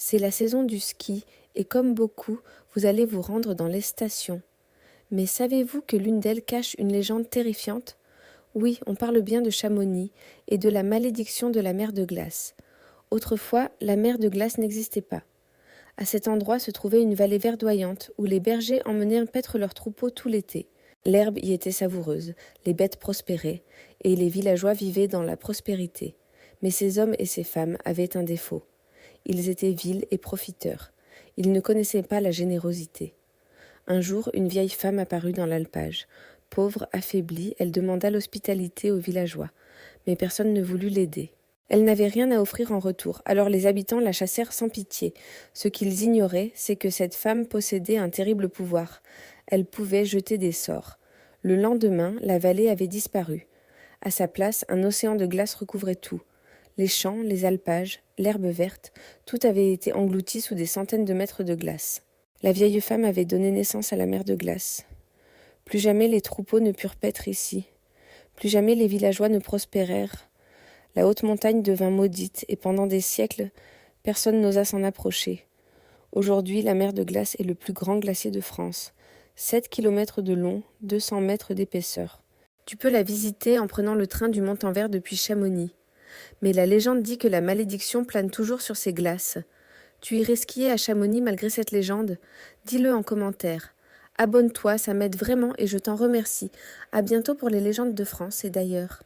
C'est la saison du ski et comme beaucoup, vous allez vous rendre dans les stations. Mais savez-vous que l'une d'elles cache une légende terrifiante? Oui, on parle bien de Chamonix et de la malédiction de la mer de glace. Autrefois, la mer de glace n'existait pas. À cet endroit se trouvait une vallée verdoyante où les bergers emmenaient paître leurs troupeaux tout l'été. L'herbe y était savoureuse, les bêtes prospéraient, et les villageois vivaient dans la prospérité. Mais ces hommes et ces femmes avaient un défaut. Ils étaient vils et profiteurs. Ils ne connaissaient pas la générosité. Un jour, une vieille femme apparut dans l'alpage. Pauvre, affaiblie, elle demanda l'hospitalité aux villageois, mais personne ne voulut l'aider. Elle n'avait rien à offrir en retour, alors les habitants la chassèrent sans pitié. Ce qu'ils ignoraient, c'est que cette femme possédait un terrible pouvoir. Elle pouvait jeter des sorts. Le lendemain, la vallée avait disparu. À sa place, un océan de glace recouvrait tout. Les champs, les alpages, l'herbe verte, tout avait été englouti sous des centaines de mètres de glace. La vieille femme avait donné naissance à la mer de glace. Plus jamais les troupeaux ne purent paître ici. Plus jamais les villageois ne prospérèrent. La haute montagne devint maudite et pendant des siècles, personne n'osa s'en approcher. Aujourd'hui, la mer de glace est le plus grand glacier de France. 7 kilomètres de long, 200 mètres d'épaisseur. Tu peux la visiter en prenant le train du Mont-en-Vert depuis Chamonix. Mais la légende dit que la malédiction plane toujours sur ces glaces. Tu irais skier à Chamonix malgré cette légende? Dis-le en commentaire. Abonne-toi, ça m'aide vraiment et je t'en remercie. À bientôt pour les légendes de France et d'ailleurs.